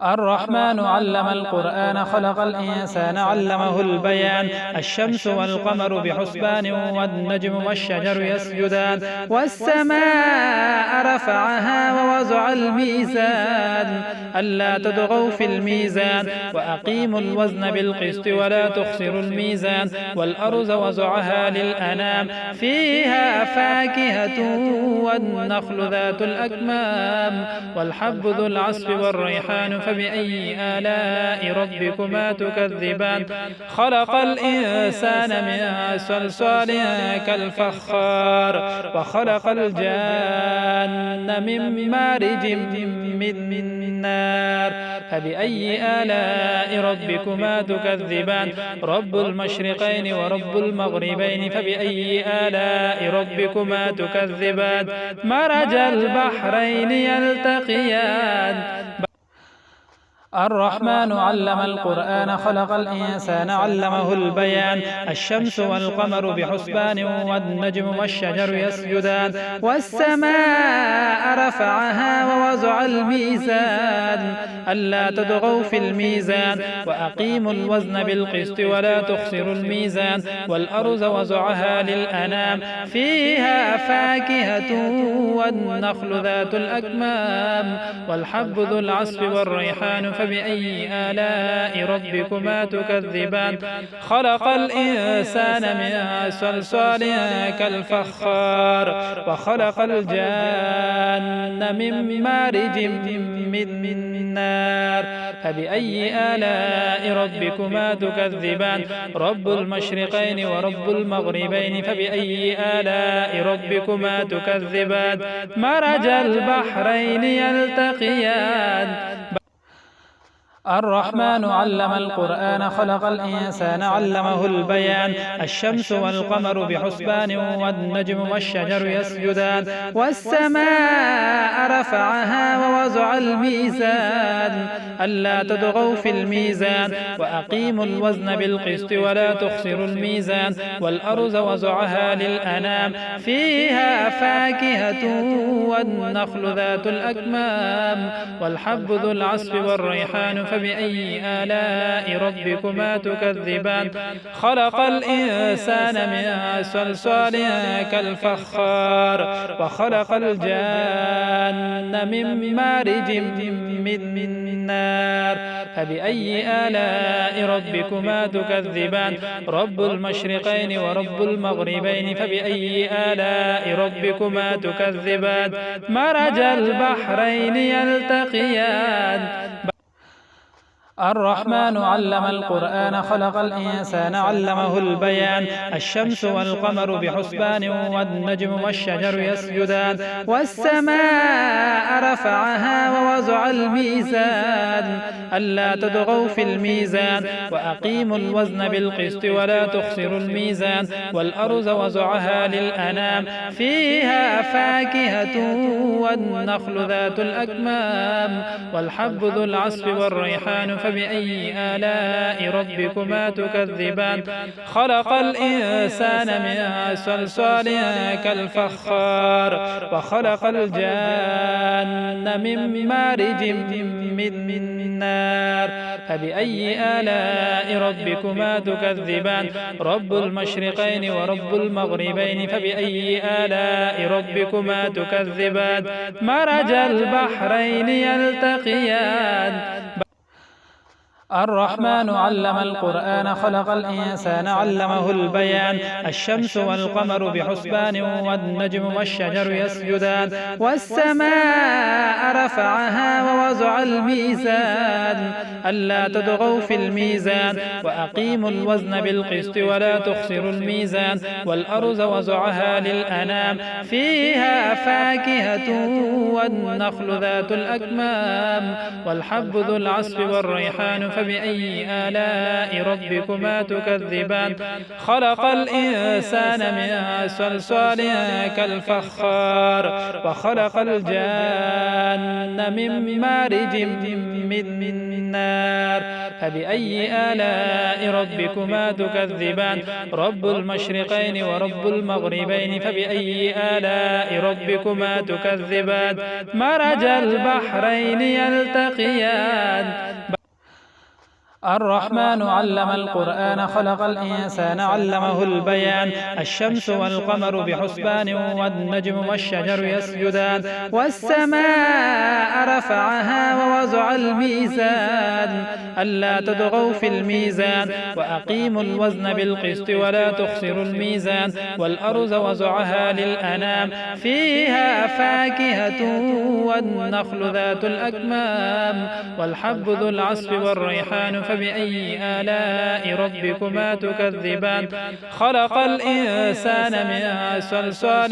الرحمن علم القرآن خلق الإنسان علمه البيان. الشمس والقمر بحسبان والنجم والشجر يسجدان والسماء رفعها ووضع الميزان ألا تطغوا في الميزان وأقيموا الوزن بالقسط ولا تخسروا الميزان والأرض وضعها للأنام فيها فاكهة والنخل ذات الأكمام والحب ذو العصف والريحان فبأي آلاء ربكما تكذبان. خلق الإنسان من صلصال كالفخار وخلق الجان من مارج من نار فبأي آلاء ربكما تكذبان. رب المشرقين ورب المغربين فبأي آلاء ربكما تكذبان. مرج البحرين يلتقيان. الرحمن علم القرآن خلق الإنسان علمه البيان. الشمس والقمر بحسبان والنجم والشجر يسجدان والسماء رفعها ووضع الميزان ألا تطغوا في الميزان وأقيموا الوزن بالقسط ولا تخسروا الميزان والأرض وضعها للأنام فيها فاكهة والنخل ذات الأكمام والحب ذو العصف والريحان فبأي آلاء ربكما تكذبان. خلق الإنسان من صلصال كالفخار وخلق الجان من مارج من نار فبأي آلاء ربكما تكذبان. رب المشرقين ورب المغربين فبأي آلاء ربكما تكذبان. مرج البحرين يلتقيان. الرحمن علم القرآن خلق الإنسان علمه البيان. الشمس والقمر بحسبان والنجم والشجر يسجدان والسماء رفعها ووضع الميزان ألا تطغوا في الميزان وأقيموا الوزن بالقسط ولا تخسروا الميزان والأرض وضعها للأنام فيها فاكهة والنخل ذات الأكمام والحب ذو العصف والريحان فبأي آلاء ربكما تكذبان. خلق الإنسان من صلصال كالفخار وخلق الجان من مارج من نار فبأي آلاء ربكما تكذبان. رب المشرقين ورب المغربين فبأي آلاء ربكما تكذبان. مرج البحرين يلتقيان. الرحمن علم القرآن خلق الإنسان علمه البيان. الشمس والقمر بحسبان والنجم والشجر يسجدان والسماء رفعها ووضع الميزان ألا تطغوا في الميزان وأقيموا الوزن بالقسط ولا تخسروا الميزان والأرض وضعها للأنام فيها فاكهة والنخل ذات الأكمام والحب ذو العصف والريحان فبأي آلاء ربكما تكذبان. خلق الإنسان من صلصال كالفخار وخلق الجان من مارج من نار فبأي آلاء ربكما تكذبان. رب المشرقين ورب المغربين فبأي آلاء ربكما تكذبان. مرج البحرين يلتقيان. الرحمن علم القرآن خلق الإنسان علمه البيان. الشمس والقمر بحسبان والنجم والشجر يسجدان والسماء رفعها ووضع الميزان ألا تطغوا في الميزان وأقيموا الوزن بالقسط ولا تخسروا الميزان والأرض وضعها للأنام فيها فاكهة والنخل ذات الأكمام والحب ذو العصف والريحان فبأي آلاء ربكما تكذبان. خلق الإنسان من صلصال كالفخار وخلق الجان من مارج من نار فبأي آلاء ربكما تكذبان. رب المشرقين ورب المغربين فبأي آلاء ربكما تكذبان. مرج البحرين يلتقيان. الرحمن علم القرآن خلق الإنسان علمه البيان الشمس والقمر بحسبان والنجم والشجر يسجدان والسماء رفعها ووضع الميزان ألا تطغوا في الميزان وأقيموا الوزن بالقسط ولا تخسروا الميزان والأرض وضعها للأنام فيها فاكهة والنخل ذات الأكمام والحب ذو العصف والريحان فبأي آلاء ربكما تكذبان خلق الإنسان من صلصال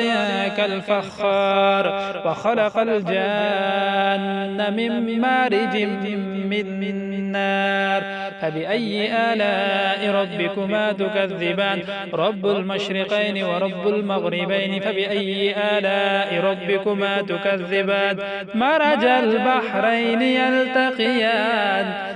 كالفخار وخلق الجان من مارج من نار فبأي آلاء ربكما تكذبان رب المشرقين ورب المغربين فبأي آلاء ربكما تكذبان مرج البحرين يلتقيان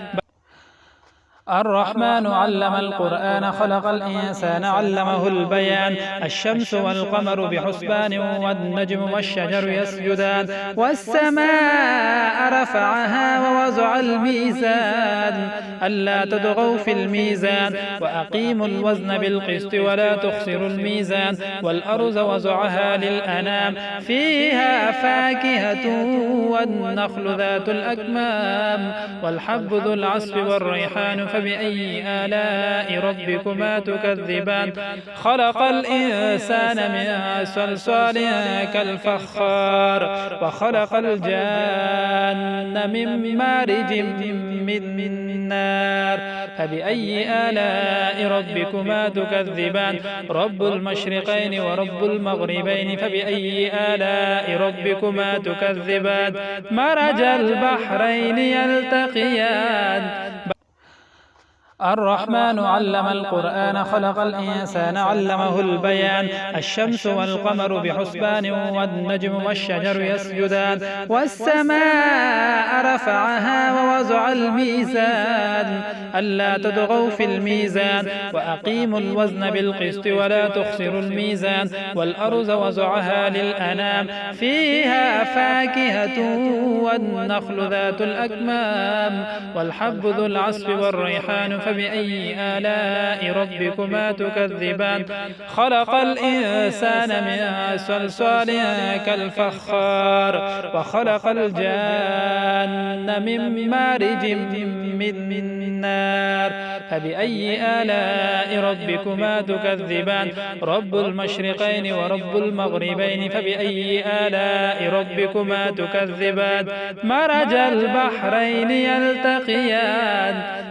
الرحمن علم القرآن خلق الإنسان علمه البيان الشمس والقمر بحسبان والنجم والشجر يسجدان والسماء رفعها ووضع الميزان ألا تطغوا في الميزان وأقيموا الوزن بالقسط ولا تخسروا الميزان والأرض وضعها للأنام فيها فاكهة والنخل ذات الأكمام والحب ذو العصف والريحان فبأي آلاء ربكما تكذبان خلق الإنسان من صلصال كالفخار وخلق الجان من مارج من نار فبأي آلاء ربكما تكذبان رب المشرقين ورب المغربين فبأي آلاء ربكما تكذبان مرج البحرين يلتقيان الرحمن علم القرآن خلق الإنسان علمه البيان الشمس والقمر بحسبان والنجم والشجر يسجدان والسماء رفعها ووضع الميزان ألا تطغوا في الميزان وأقيموا الوزن بالقسط ولا تخسروا الميزان والأرض وضعها للأنام فيها فاكهة والنخل ذات الأكمام والحب ذو العصف والريحان فبأي آلاء ربكما تكذبان خلق الإنسان من صلصال كالفخار وخلق الجان من مارج من نار فبأي آلاء ربكما تكذبان رب المشرقين ورب المغربين فبأي آلاء ربكما تكذبان مرج البحرين يلتقيان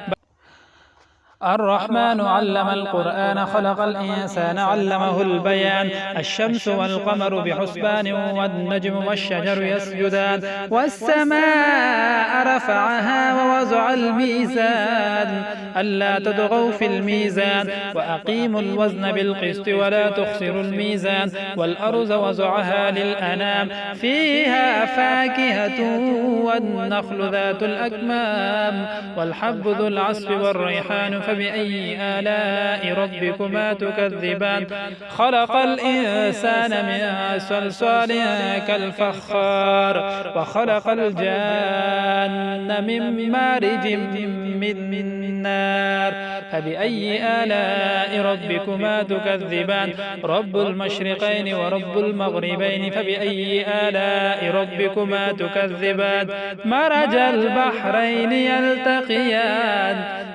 الرحمن علم القرآن خلق الإنسان علمه البيان الشمس والقمر بحسبان والنجم والشجر يسجدان والسماء رفعها ووضع الميزان ألا تطغوا في الميزان وأقيموا الوزن بالقسط ولا تخسروا الميزان والأرض وضعها للأنام فيها فاكهة والنخل ذات الأكمام والحب ذو العصف والريحان فبأي آلاء ربكما تكذبان خلق الإنسان من صلصال كالفخار وخلق الجان من مارج من نار فبأي آلاء ربكما تكذبان رب المشرقين ورب المغربين فبأي آلاء ربكما تكذبان مرج البحرين يلتقيان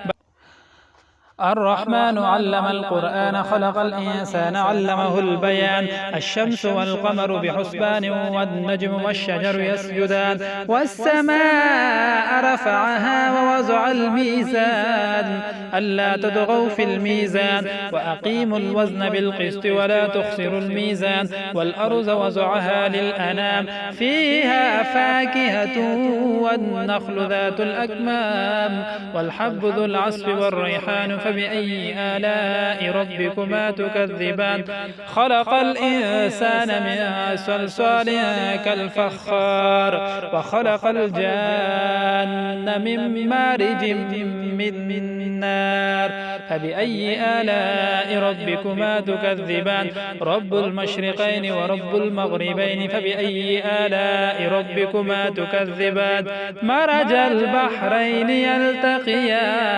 الرحمن علم القرآن خلق الإنسان علمه البيان الشمس والقمر بحسبان والنجم والشجر يسجدان والسماء رفعها ووضع الميزان ألا تطغوا في الميزان وأقيموا الوزن بالقسط ولا تخسروا الميزان والأرض وضعها للأنام فيها فاكهة والنخل ذات الأكمام والحب ذو العصف والريحان فبأي آلاء ربكما تكذبان خلق الإنسان من صلصال كالفخار وخلق الجان من مارج من نار فبأي آلاء ربكما تكذبان رب المشرقين ورب المغربين فبأي آلاء ربكما تكذبان مرج البحرين يلتقيان